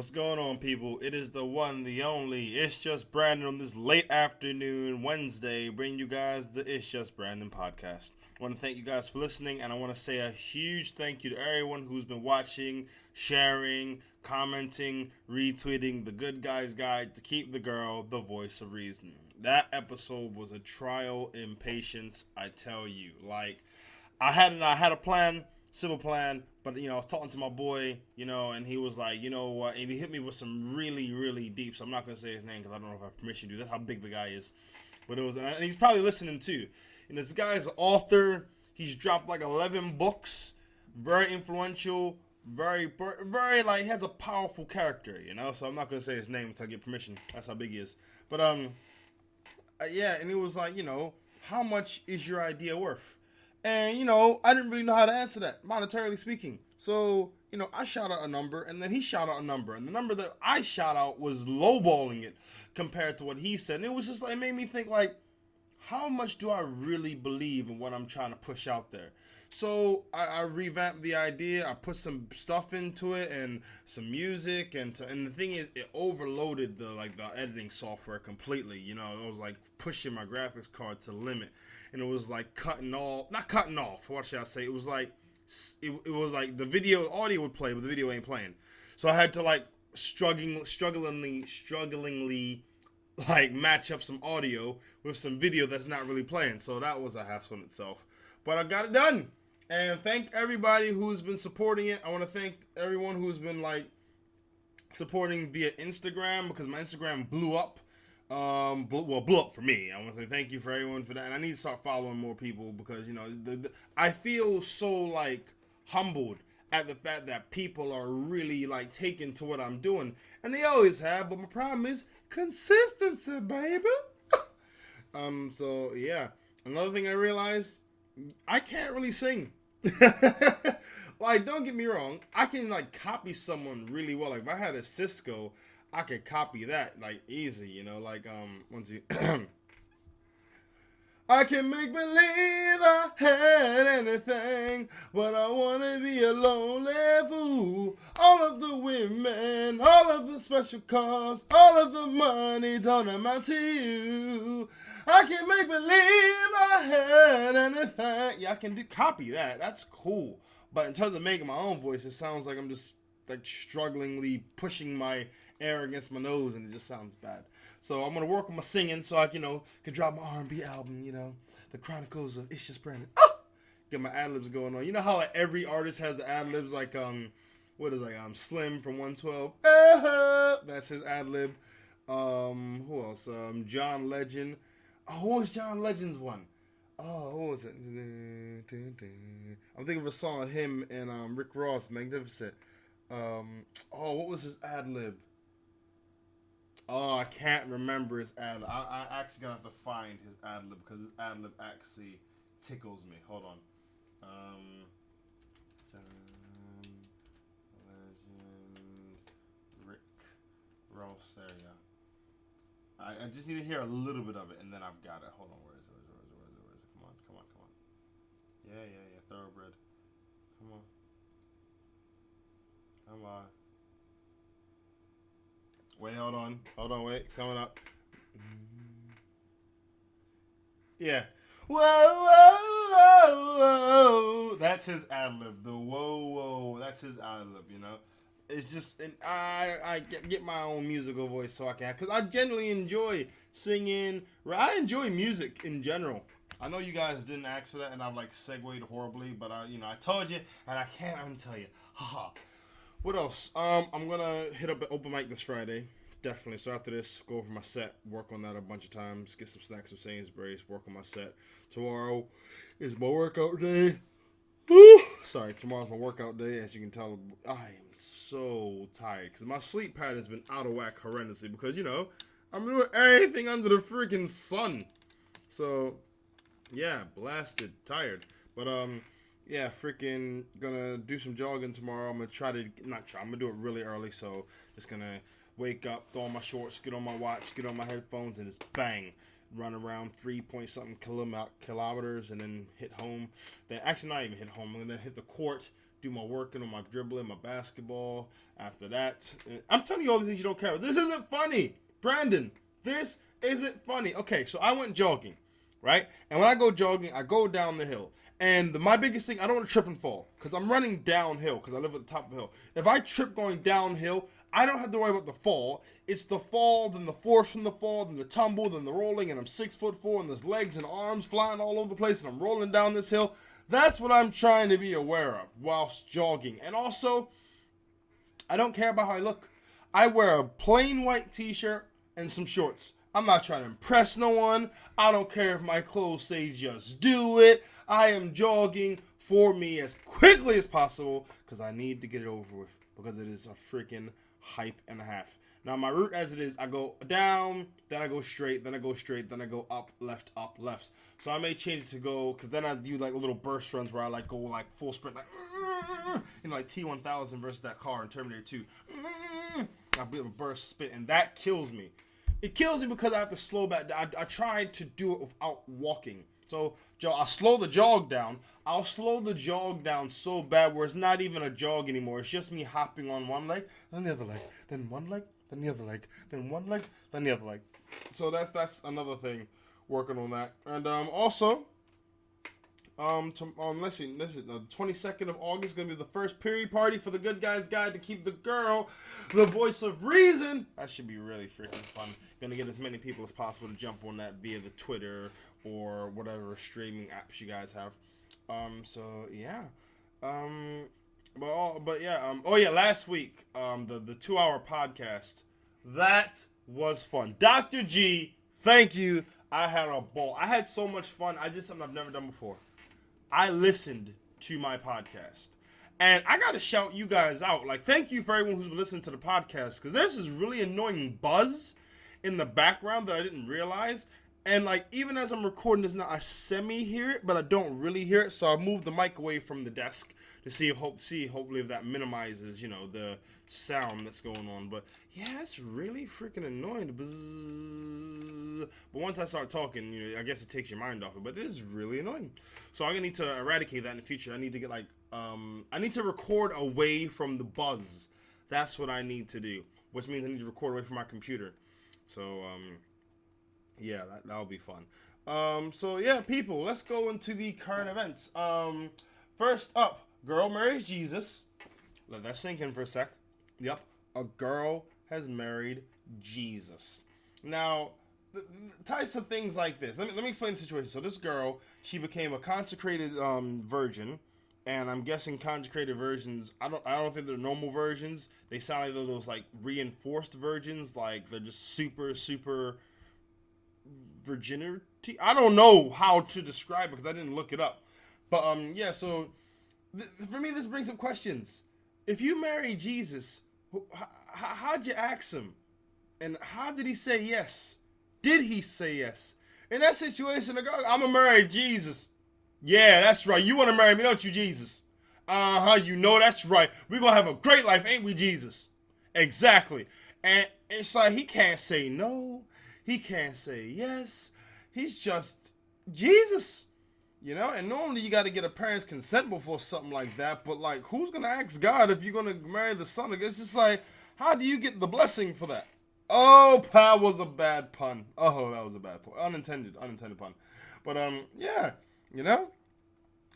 What's going on, people? It is the one, the only. It's just Brandon on this late afternoon Wednesday, bringing you guys the It's Just Brandon podcast. I want to thank you guys for listening, and I want to say a huge thank you to everyone who's been watching, sharing, commenting, retweeting the Good Guy's Guide to Keep the Girl the Voice of Reason. That episode was a trial in patience, I tell you. I had a plan, simple plan, but I was talking to my boy, and he was like, you know what, and he hit me with some really, really deep. So I'm not gonna say his name because I don't know if I have permission to do. That's how big the guy is. But it was, and he's probably listening too. And this guy's an author. He's dropped like 11 books. Very influential. Very like he has a powerful character. So I'm not gonna say his name until I get permission. That's how big he is. But yeah, and it was like, how much is your idea worth? And, I didn't really know how to answer that, monetarily speaking. So, I shout out a number, and then he shout out a number. And the number that I shout out was lowballing it compared to what he said. And it was just like, it made me think, like, how much do I really believe in what I'm trying to push out there? So I revamped the idea. I put some stuff into it and some music, and the thing is, it overloaded the editing software completely. It was like pushing my graphics card to the limit, and it was like not cutting off. What should I say? It was like it was like the audio would play, but the video ain't playing. So I had to like strugglingly like match up some audio with some video that's not really playing. So that was a hassle in itself, but I got it done. And thank everybody who's been supporting it. I want to thank everyone who's been supporting via Instagram, because my Instagram blew up. Blew up for me. I want to say thank you for everyone for that. And I need to start following more people because, I feel so humbled at the fact that people are really taken to what I'm doing. And they always have, but my problem is consistency, baby. So yeah. Another thing I realized, I can't really sing. Don't get me wrong, I can copy someone really well. If I had a Cisco, I could copy that easy, one, two. I can make believe I had anything, but I wanna be a lonely fool. All of the women, all of the special cars, all of the money don't amount to you. I can make believe I had anything. Yeah, I can copy that. That's cool. But in terms of making my own voice, it sounds like I'm just strugglingly pushing my air against my nose, and it just sounds bad. So I'm gonna work on my singing so I can drop my R&B album. The Chronicles of It's Just Brandon. Get my ad libs going on. You know how every artist has the ad libs, Slim from 112. That's his ad lib. Who else? John Legend. Oh, what was John Legend's one? Oh, what was it? I'm thinking of a song of him and Rick Ross, Magnificent. What was his ad lib? Oh, I can't remember his ad lib. I actually gonna have to find his ad lib because his ad lib actually tickles me. Hold on. John Legend, Rick Ross. There you go. I just need to hear a little bit of it, and then I've got it. Hold on, where is it? Come on. Yeah. Thoroughbred. Come on. Wait, hold on, wait. It's coming up. Yeah. Whoa. That's his ad-lib. The whoa. That's his ad-lib, It's just, and I get my own musical voice so I can, because I genuinely enjoy singing. I enjoy music in general. I know you guys didn't ask for that, and I've segued horribly, but I told you, and I can't untell you. Haha. What else? I'm gonna hit up an open mic this Friday. Definitely. So after this, go over my set, work on that a bunch of times, get some snacks from Sainsbury's, work on my set. Tomorrow is my workout day. Woo! Sorry, tomorrow's my workout day. As you can tell, I am so tired because my sleep pattern has been out of whack horrendously because, I'm doing everything under the freaking sun. So, yeah, blasted, tired. But, yeah, freaking gonna do some jogging tomorrow. I'm gonna do it really early, so just gonna wake up, throw on my shorts, get on my watch, get on my headphones, and just bang, run around 3-point-something kilometers, and then hit home. Then actually not even hit home. I'm gonna hit the court, do my working on my dribbling, my basketball. After that, I'm telling you all the things you don't care about. This isn't funny, Brandon. This isn't funny. Okay, so I went jogging, right? And when I go jogging, I go down the hill. And my biggest thing, I don't want to trip and fall because I'm running downhill because I live at the top of the hill. If I trip going downhill, I don't have to worry about the fall. It's the fall, then the force from the fall, then the tumble, then the rolling, and I'm 6'4", and there's legs and arms flying all over the place, and I'm rolling down this hill. That's what I'm trying to be aware of whilst jogging. And also, I don't care about how I look. I wear a plain white t-shirt and some shorts. I'm not trying to impress no one. I don't care if my clothes say just do it. I am jogging for me as quickly as possible because I need to get it over with because it is a freaking hype and a half. Now, my route as it is, I go down, then I go straight, then I go straight, then I go up, left. So I may change it to go, because then I do like little burst runs where I like go like full sprint, like, like T-1000 versus that car in Terminator 2. I'll be able to burst spit, and that kills me. It kills me because I have to slow back down. I tried to do it without walking. So I'll slow the jog down. I'll slow the jog down so bad where it's not even a jog anymore. It's just me hopping on one leg, then the other leg, then one leg, then the other leg, then one leg, then the other leg. So that's another thing, working on that. And also, listen, the 22nd of August is going to be the first period party for the Good Guys Guide to Keep the Girl the Voice of Reason. That should be really freaking fun. Going to get as many people as possible to jump on that via the Twitter or whatever streaming apps you guys have. So yeah. Last week, the 2-hour podcast, that was fun. Dr. G, thank you. I had a ball. I had so much fun. I did something I've never done before. I listened to my podcast. And I got to shout you guys out. Like, thank you for everyone who's been listening to the podcast. Because there's this really annoying buzz in the background that I didn't realize. And, like, even as I'm recording this now, I semi-hear it, but I don't really hear it. So I moved the mic away from the desk to see hopefully if that minimizes, the sound that's going on. But, yeah, it's really freaking annoying. But once I start talking, I guess it takes your mind off it. But it is really annoying. So I'm going to need to eradicate that in the future. I need to get, I need to record away from the buzz. That's what I need to do. Which means I need to record away from my computer. So, yeah, that'll be fun. So yeah, people, let's go into the current events. First up, girl marries Jesus. Let that sink in for a sec. Yep, a girl has married Jesus. Now, the types of things like this. Let me explain the situation. So this girl, she became a consecrated virgin, and I'm guessing consecrated virgins. I don't think they're normal virgins. They sound like they're those like reinforced virgins, like they're just super virginity. I don't know how to describe it because I didn't look it up. But yeah. So for me, this brings up questions. If you marry Jesus, how'd you ask him, and how did he say yes? Did he say yes? In that situation, I go, I'm gonna marry Jesus. Yeah, that's right. You want to marry me, don't you, Jesus? You know that's right. We're going to have a great life, ain't we, Jesus? Exactly. And it's like he can't say no. He can't say yes. He's just Jesus. And normally you got to get a parent's consent before something like that. But, like, who's going to ask God if you're going to marry the son? It's just like, how do you get the blessing for that? Oh, that was a bad pun. Oh, that was a bad pun. Unintended pun. But, yeah.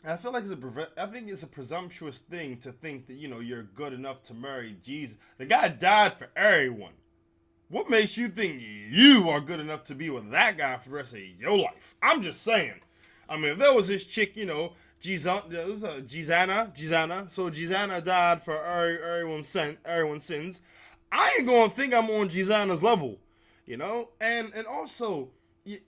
I feel like it's a presumptuous thing to think that, you're good enough to marry Jesus. The guy died for everyone. What makes you think you are good enough to be with that guy for the rest of your life? I'm just saying. I mean, if there was this chick, Gizana. So Gizana died for everyone's sins. I ain't gonna think I'm on Gizana's level, And also, you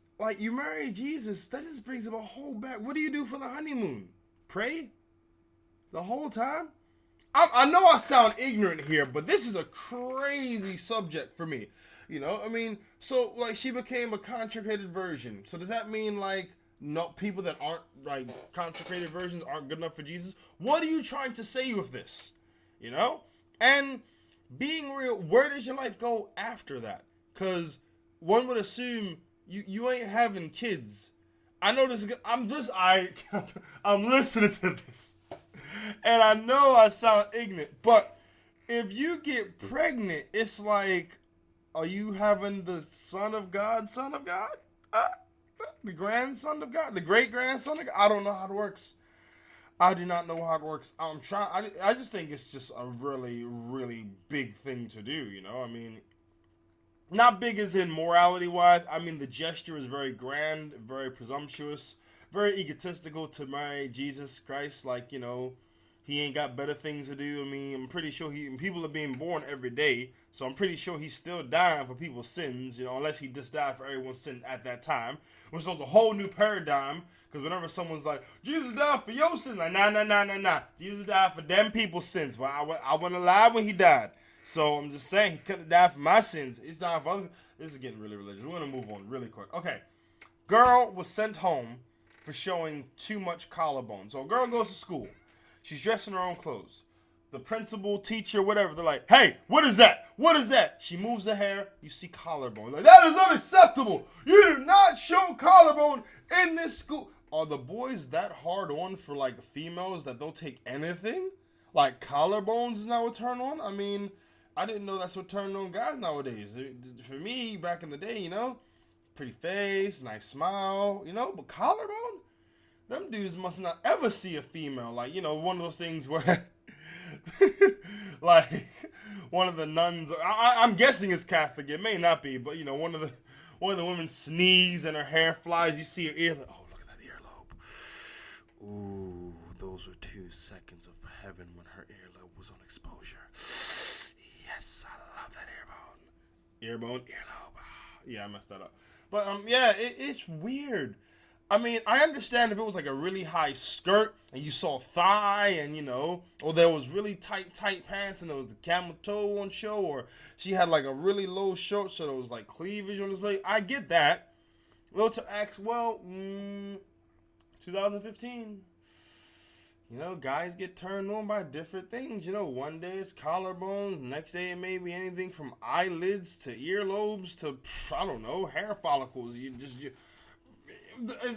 marry Jesus, that just brings up a whole back. What do you do for the honeymoon? Pray? The whole time? I know I sound ignorant here, but this is a crazy subject for me. So, she became a consecrated virgin. So does that mean, no people that aren't, consecrated virgins aren't good enough for Jesus? What are you trying to say with this? And being real, where does your life go after that? Because one would assume you ain't having kids. I know this. I'm listening to this. And I know I sound ignorant, but if you get pregnant, it's like, are you having the son of God, uh, the grandson of God, the great grandson of God? I don't know how it works. I do not know how it works. I'm trying. I just think it's just a really, really big thing to do. I mean, not big as in morality wise. I mean, the gesture is very grand, very presumptuous, very egotistical to marry Jesus Christ. Like, he ain't got better things to do. I mean, I'm pretty sure people are being born every day, so I'm pretty sure he's still dying for people's sins, unless he just died for everyone's sin at that time, which is a whole new paradigm. Because whenever someone's like, Jesus died for your sins, like, nah. Jesus died for them people's sins. Well, I wasn't alive when he died. So I'm just saying, he couldn't have died for my sins. He's dying for other. This is getting really religious. We're going to move on really quick. Okay. Girl was sent home for showing too much collarbone. So a girl goes to school. She's dressed in her own clothes. The principal, teacher, whatever, they're like, hey, what is that? What is that? She moves her hair. You see collarbone. Like, that is unacceptable. You do not show collarbone in this school. Are the boys that hard on for, like, females that they'll take anything? Like, collarbones is not what turn on? I mean, I didn't know that's what turned on guys nowadays. For me, back in the day, pretty face, nice smile, but collarbone? Them dudes must not ever see a female. Like, one of those things where, like, one of the nuns, I'm guessing it's Catholic, it may not be, but, one of the women sneeze and her hair flies, you see her ear, like, oh, look at that earlobe. Ooh, those were 2 seconds of heaven when her earlobe was on exposure. Yes, I love that earlobe. Yeah, I messed that up. But, yeah, it's weird. I mean, I understand if it was like a really high skirt and you saw thigh and, or there was really tight pants and there was the camel toe on show, or she had like a really low shirt so there was like cleavage on display. I get that. Well, to ask, 2015, guys get turned on by different things. One day it's collarbones, next day it may be anything from eyelids to earlobes to, I don't know, hair follicles.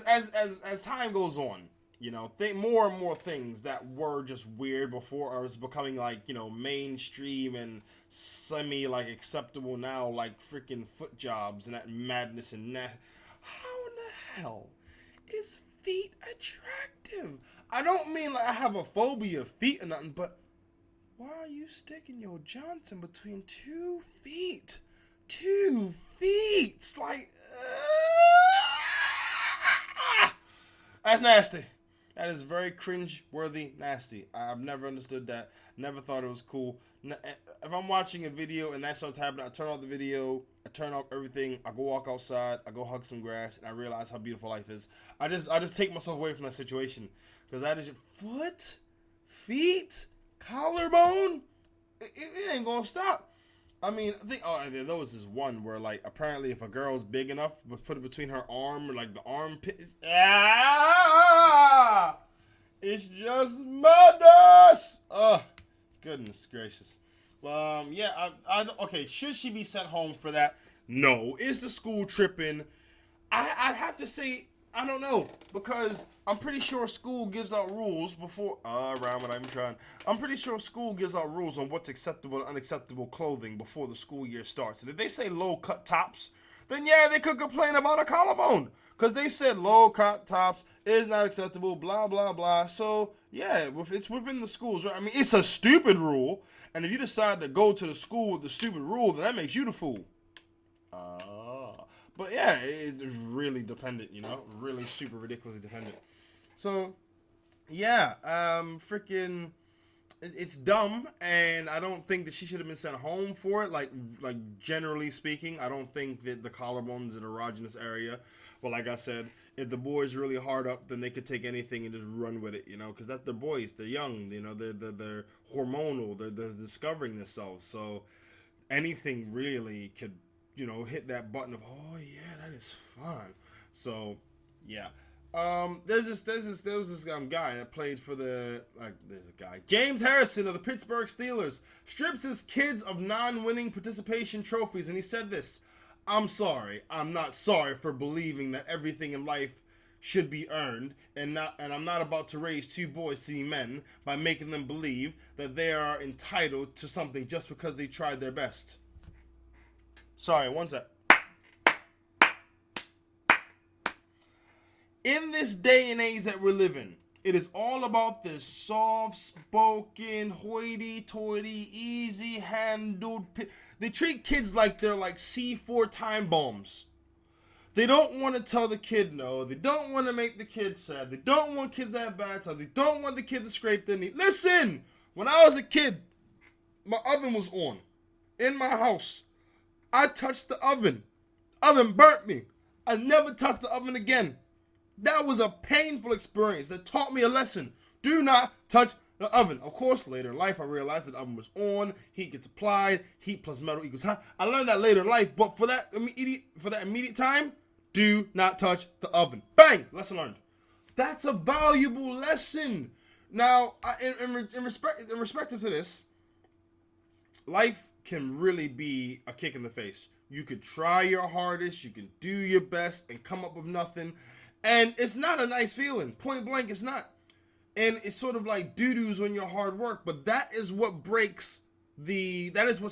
As time goes on, think more and more things that were just weird before are becoming like, mainstream and semi like acceptable now, like freaking foot jobs and that madness and that. How in the hell is feet attractive? I don't mean like I have a phobia of feet or nothing, but why are you sticking your Johnson between 2 feet? 2 feet! It's like, that's nasty. That is very cringe-worthy nasty. I've never understood that. Never thought it was cool. If I'm watching a video and that starts happening, I turn off the video, I turn off everything, I go walk outside, I go hug some grass, and I realize how beautiful life is. I just take myself away from that situation. Because that is your foot, feet, collarbone. It ain't gonna stop. I mean, there was this one where, like, apparently if a girl's big enough, but put it between her arm, or, like, the armpit. It's just madness. Oh, goodness gracious. Yeah, okay, should she be sent home for that? No. Is the school tripping? I'd have to say, I don't know, because I'm pretty sure school gives out rules before, I'm pretty sure school gives out rules on what's acceptable and unacceptable clothing before the school year starts. And if they say low-cut tops, then yeah, they could complain about a collarbone, because they said low-cut tops is not acceptable, blah, blah, blah. So, yeah, it's within the schools, right? I mean, it's a stupid rule, and if you decide to go to the school with the stupid rule, then that makes you the fool. But yeah, it's really dependent, really super ridiculously dependent. So, yeah, freaking, it's dumb, and I don't think that she should have been sent home for it. Like generally speaking, I don't think that the collarbone's an erogenous area. But like I said, if the boy's really hard up, then they could take anything and just run with it, because that's their boys. They're young, they're hormonal, they're discovering themselves. So anything really could, hit that button of, oh yeah, that is fun. So yeah. There was this guy that played for there's a guy, James Harrison of the Pittsburgh Steelers, strips his kids of non-winning participation trophies, and he said this: I'm sorry, I'm not sorry for believing that everything in life should be earned, and I'm not about to raise two boys to be men by making them believe that they are entitled to something just because they tried their best. Sorry, one sec. In this day and age that we're living, it is all about this soft-spoken, hoity-toity, easy-handled. They treat kids like they're like C4 time bombs. They don't want to tell the kid no. They don't want to make the kid sad. They don't want kids to have bad time. They don't want the kid to scrape their knee. Listen, when I was a kid, my oven was on in my house. I touched the oven. Oven burnt me. I never touched the oven again. That was a painful experience that taught me a lesson. Do not touch the oven. Of course, later in life, I realized that the oven was on. Heat gets applied. Heat plus metal equals hot. I learned that later in life, but for that immediate time, do not touch the oven. Bang! Lesson learned. That's a valuable lesson. Now, in respect to this, life can really be a kick in the face. You could try your hardest. You can do your best and come up with nothing. And it's not a nice feeling. Point blank, it's not. And it's sort of like doo-doos on your hard work. But that is what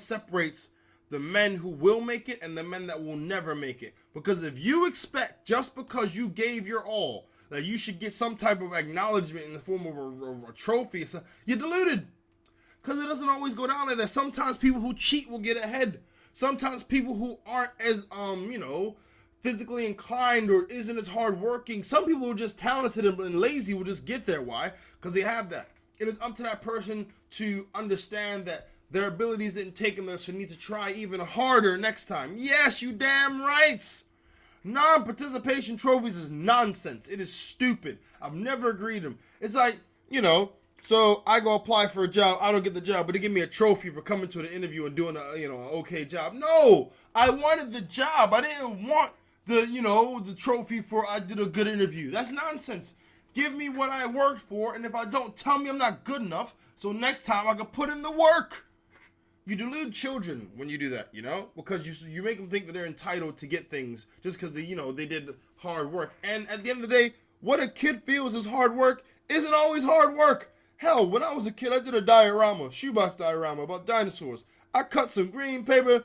separates the men who will make it and the men that will never make it. Because if you expect, just because you gave your all, that you should get some type of acknowledgement in the form of a trophy, you're deluded. Because it doesn't always go down like that. Sometimes people who cheat will get ahead. Sometimes people who aren't as, physically inclined or isn't as hardworking. Some people who are just talented and lazy will just get there. Why? Because they have that. It is up to that person to understand that their abilities didn't take them there, so need to try even harder next time. Yes, you damn right. Non-participation trophies is nonsense. It is stupid. I've never agreed to them. It's like, so I go apply for a job. I don't get the job, but they give me a trophy for coming to the interview and doing an okay job. No, I wanted the job. I didn't want the trophy for I did a good interview. That's nonsense. Give me what I worked for, and if I don't, tell me I'm not good enough, so next time I can put in the work. You delude children when you do that, because you make them think that they're entitled to get things just because they did hard work. And at the end of the day, what a kid feels is hard work isn't always hard work. Hell, when I was a kid, I did a shoebox diorama about dinosaurs. I cut some green paper,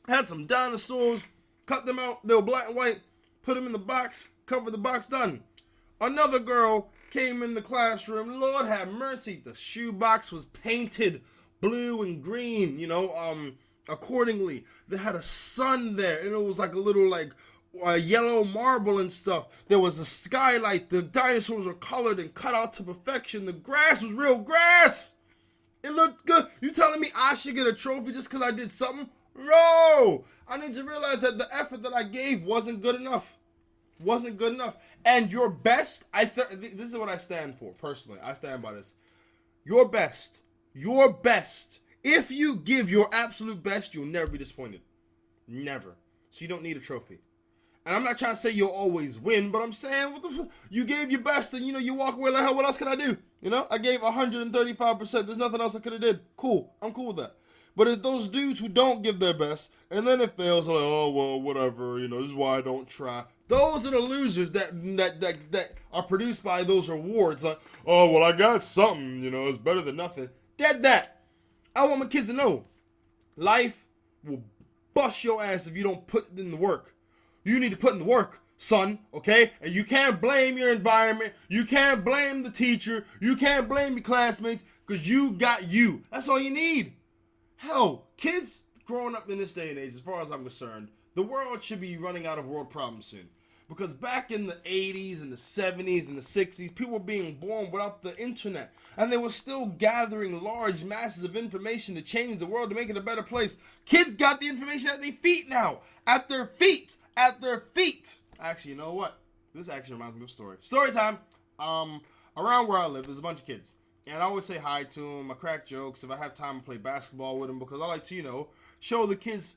had some dinosaurs, cut them out, they were black and white, put them in the box, cover the box, done. Another girl came in the classroom, Lord have mercy, the shoebox was painted blue and green, accordingly. They had a sun there, and it was like a little yellow marble and stuff. There was a skylight, the dinosaurs were colored and cut out to perfection. The grass was real grass. It looked good. You telling me I should get a trophy just because I did something? No! I need to realize that the effort that I gave wasn't good enough. And your best, this is what I stand for, personally. I stand by this. Your best. If you give your absolute best, you'll never be disappointed. Never. So you don't need a trophy. And I'm not trying to say you'll always win, but I'm saying, you gave your best and, you walk away like, hell, what else can I do? I gave 135%. There's nothing else I could have did. Cool. I'm cool with that. But it's those dudes who don't give their best, and then it fails, like, oh, well, whatever, this is why I don't try. Those are the losers that are produced by those awards. Like, oh, well, I got something, it's better than nothing. That. I want my kids to know, life will bust your ass if you don't put in the work. You need to put in the work, son, okay? And you can't blame your environment. You can't blame the teacher. You can't blame your classmates, because you got you. That's all you need. Hell, kids growing up in this day and age, as far as I'm concerned, the world should be running out of world problems soon. Because back in the 80s and the 70s and the 60s, people were being born without the internet. And they were still gathering large masses of information to change the world, to make it a better place. Kids got the information at their feet now. At their feet. Actually, you know what? This actually reminds me of a story. Story time. Around where I live, there's a bunch of kids. And I always say hi to them. I crack jokes. If I have time, I play basketball with them. Because I like to, show the kids,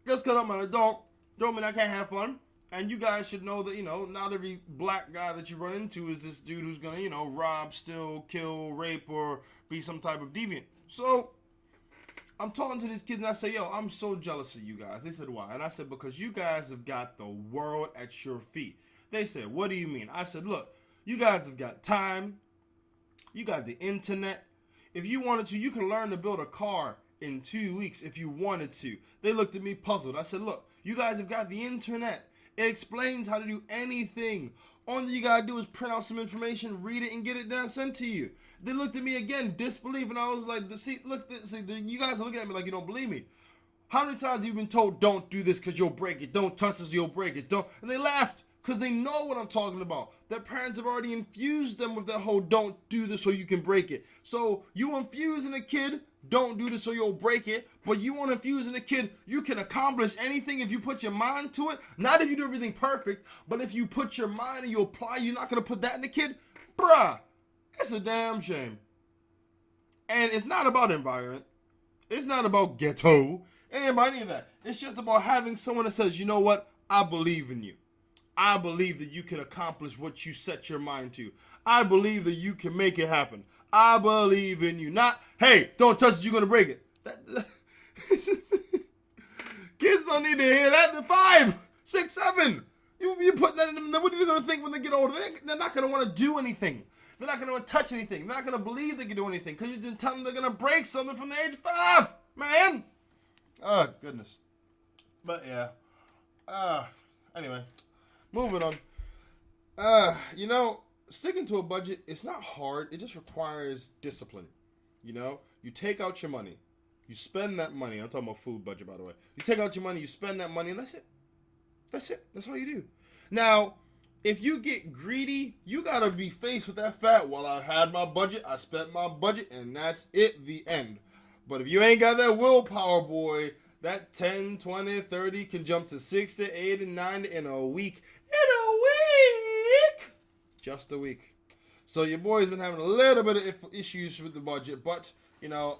just because I'm an adult, don't mean I can't have fun. And you guys should know that, not every black guy that you run into is this dude who's going to, rob, steal, kill, rape, or be some type of deviant. So, I'm talking to these kids and I say, yo, I'm so jealous of you guys. They said, why? And I said, because you guys have got the world at your feet. They said, what do you mean? I said, look, you guys have got time. You got the internet. If you wanted to, you can learn to build a car in 2 weeks if you wanted to. They looked at me puzzled. I said, look, you guys have got the internet. It explains how to do anything. All you gotta do is print out some information, read it, and get it down sent to you. They looked at me again, disbelief, and I was like, you guys are looking at me like you don't believe me. How many times have you been told, don't do this because you'll break it, don't touch this, you'll break it, don't, and they laughed because they know what I'm talking about. Their parents have already infused them with that whole don't do this so you can break it. So you infuse in a kid, don't do this so you'll break it, but you want to infuse in a kid, you can accomplish anything if you put your mind to it. Not if you do everything perfect, but if you put your mind and you apply, you're not going to put that in the kid? Bruh, it's a damn shame. And it's not about environment. It's not about ghetto. It ain't about any of that. It's just about having someone that says, you know what? I believe in you. I believe that you can accomplish what you set your mind to. I believe that you can make it happen. I believe in you. Not, hey, don't touch it, you're going to break it. Kids don't need to hear that. They're 5, 6, 7. You put that in them. What are they going to think when they get older? They're not going to want to do anything. They're not going to want to touch anything. They're not going to believe they can do anything because you didn't tell them they're going to break something from the age of 5. Man. Oh, goodness. But, yeah. Anyway. Moving on. Sticking to a budget, it's not hard. It just requires discipline. You take out your money. You spend that money. I'm talking about food budget, by the way. You take out your money, you spend that money, and that's it. That's it. That's all you do. Now, if you get greedy, you got to be faced with that fact. Well, I had my budget, I spent my budget, and that's it, the end. But if you ain't got that willpower, boy, that 10, 20, 30 can jump to 60, 80, 90 in a week. Just a week. So your boy's been having a little bit of issues with the budget, but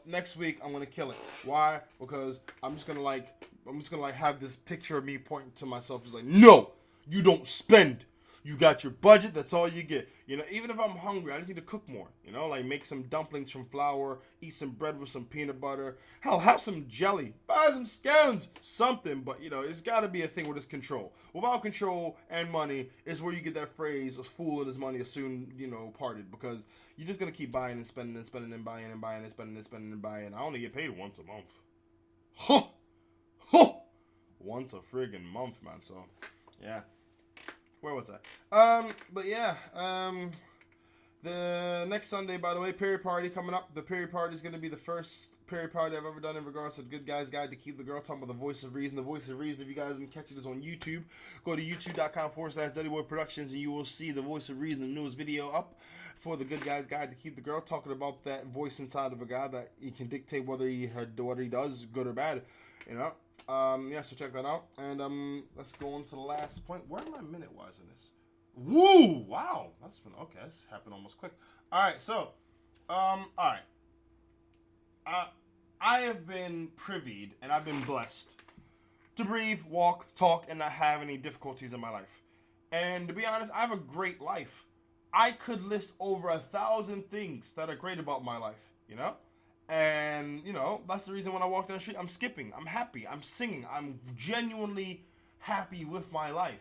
next week I'm gonna kill it. Why? Because I'm just gonna have this picture of me pointing to myself, just like, no, you don't spend. You got your budget, that's all you get. Even if I'm hungry, I just need to cook more. Like make some dumplings from flour, eat some bread with some peanut butter. Hell, have some jelly, buy some scones, something. But, it's got to be a thing with this control. Without control and money is where you get that phrase, a fool and his money is soon, parted. Because you're just going to keep buying and spending and spending and buying and buying and spending and spending and buying. I only get paid once a month. Once a friggin' month, man. So, yeah. Where was I? But yeah, the next Sunday, by the way, period party coming up. The period party is going to be the first period party I've ever done in regards to the Good Guy's Guide to Keep the Girl. Talking about the Voice of Reason. The Voice of Reason, if you guys didn't catch it, is on YouTube. Go to youtube.com/DuddyBoy Productions and you will see the Voice of Reason, the newest video up for the Good Guy's Guide to Keep the Girl. Talking about that voice inside of a guy that he can dictate what he does, good or bad, so check that out. And let's go on to the last point. Where am I minute-wise in this? Woo! Wow! That's happened almost quick. Alright, so, alright. I have been privied, and I've been blessed to breathe, walk, talk, and not have any difficulties in my life. And to be honest, I have a great life. I could list over 1,000 things that are great about my life, And, that's the reason when I walk down the street, I'm skipping, I'm happy, I'm singing, I'm genuinely happy with my life.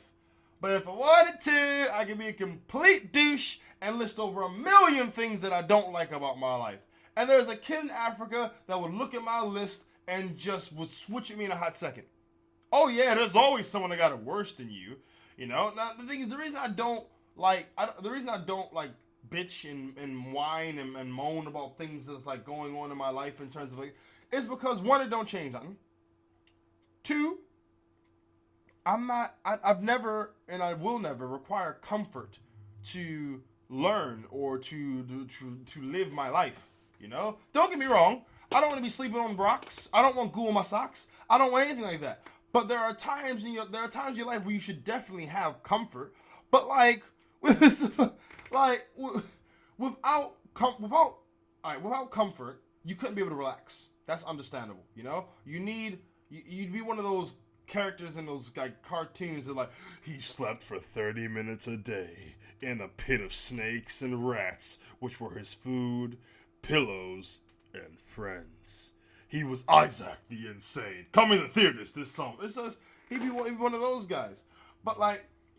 But if I wanted to, I could be a complete douche and list over 1,000,000 things that I don't like about my life. And there's a kid in Africa that would look at my list and just would switch at me in a hot second. Oh yeah, there's always someone that got it worse than you. Now the thing is, the reason I don't bitch and whine and moan about things that's like going on in my life in terms of it's because 1, it don't change nothing. 2, I've never and I will never require comfort to learn or to live my life. Don't get me wrong. I don't want to be sleeping on rocks. I don't want goo on my socks. I don't want anything like that. But there are times in your life where you should definitely have comfort. But without comfort, you couldn't be able to relax. That's understandable, You'd be one of those characters in those cartoons that he slept for 30 minutes a day in a pit of snakes and rats, which were his food, pillows, and friends. He was Isaac the Insane. Coming to theaters this summer. It says he'd be one of those guys. But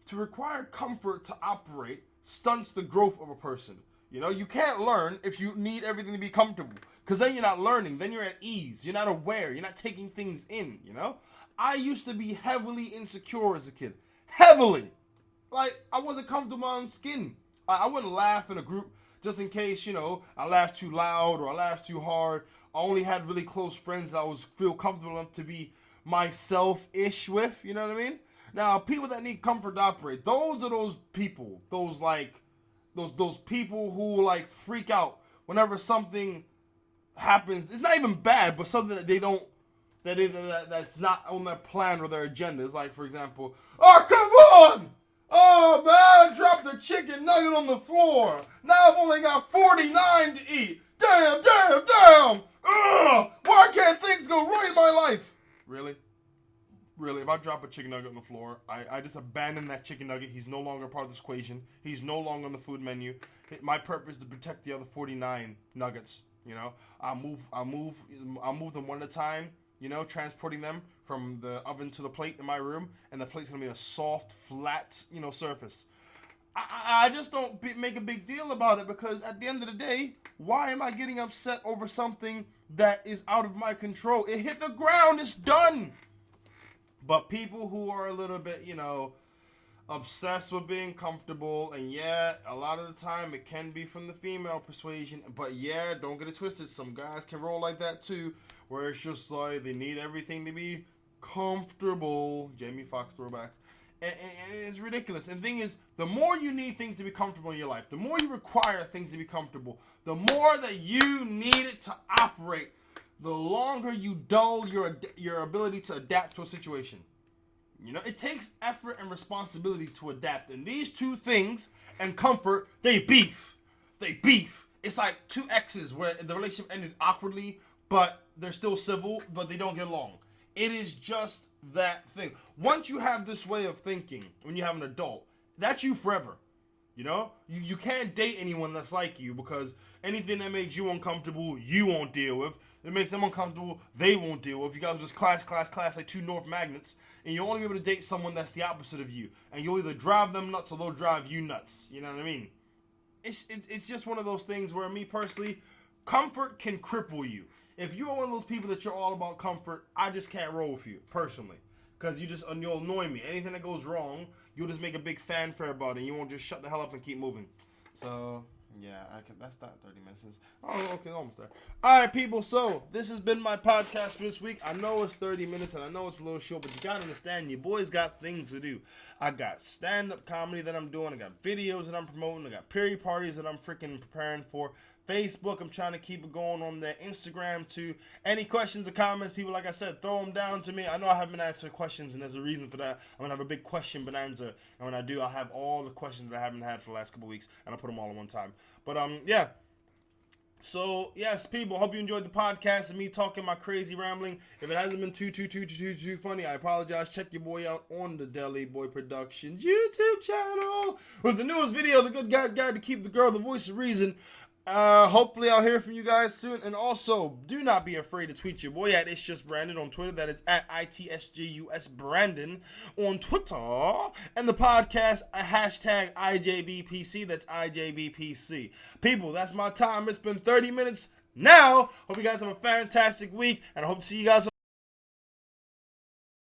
to require comfort to operate stunts the growth of a person. You know, you can't learn if you need everything to be comfortable, because then you're not learning, then you're at ease, you're not aware, you're not taking things in, you know? I used to be heavily insecure as a kid. Heavily. Like, I wasn't comfortable in my own skin. I wouldn't laugh in a group just in case, you know, I laughed too loud or I laughed too hard. I only had really close friends that I was feel comfortable enough to be myself-ish with, you know what I mean? Now, people that need comfort to operate, those are those people, those people who like freak out whenever something happens. It's not even bad, but something that they don't, that's not on their plan or their agenda. It's like, for example, oh, come on! Oh, man, I dropped the chicken nugget on the floor. Now I've only got 49 to eat. Damn. Ugh, why can't things go right in my life? Really? If I drop a chicken nugget on the floor, I just abandon that chicken nugget. He's no longer part of this equation. He's no longer on the food menu. My purpose is to protect the other 49 nuggets. You know, I'll move them one at a time. You know, transporting them from the oven to the plate in my room, and the plate's gonna be a soft, flat, you know, surface. I just don't make a big deal about it, because at the end of the day, why am I getting upset over something that is out of my control? It hit the ground, it's done. But people who are a little bit, you know, obsessed with being comfortable, and yeah, a lot of the time it can be from the female persuasion, but yeah, don't get it twisted, some guys can roll like that too, where it's just like they need everything to be comfortable. Jamie Foxx throwback. And it's ridiculous. And the thing is, the more you need things to be comfortable in your life, the more you require things to be comfortable, the more that you need it to operate, the longer you dull your ability to adapt to a situation. You know, it takes effort and responsibility to adapt. And these two things and comfort, they beef. It's like two exes where the relationship ended awkwardly, but they're still civil, but they don't get along. It is just that thing. Once you have this way of thinking, when you have an adult, that's you forever. You know? You can't date anyone that's like you, because anything that makes you uncomfortable, you won't deal with. It makes them uncomfortable, they won't deal with. You guys will just clash like two north magnets, and you'll only be able to date someone that's the opposite of you. And you'll either drive them nuts or they'll drive you nuts. You know what I mean? It's just one of those things where, me personally, comfort can cripple you. If you're one of those people that you're all about comfort, I just can't roll with you, personally. Because you'll annoy me. Anything that goes wrong, you'll just make a big fanfare about it, and you won't just shut the hell up and keep moving. So, yeah, that's not 30 minutes. Oh, okay, almost there. Alright, people, so this has been my podcast for this week. I know it's 30 minutes, and I know it's a little short, but you gotta understand, your boys got things to do. I got stand-up comedy that I'm doing, I got videos that I'm promoting, I got period parties that I'm freaking preparing for. Facebook, I'm trying to keep it going on there. Instagram, too. Any questions or comments, people, like I said, throw them down to me. I know I haven't answered questions, and there's a reason for that. I'm going to have a big question bonanza, and when I do, I'll have all the questions that I haven't had for the last couple weeks, and I'll put them all at one time. But, yeah. So, yes, people, hope you enjoyed the podcast and me talking my crazy rambling. If it hasn't been too funny, I apologize. Check your boy out on the Deli Boy Productions YouTube channel with the newest video, The Good Guy's Guide to Keep the Girl, the Voice of Reason. Hopefully I'll hear from you guys soon. And also, do not be afraid to tweet your boy at ItsJusBrandon on Twitter. That is at ItsJusBrandon on Twitter. And the podcast, hashtag IJBPC. That's IJBPC. People, that's my time. It's been 30 minutes now. Hope you guys have a fantastic week. And I hope to see you guys on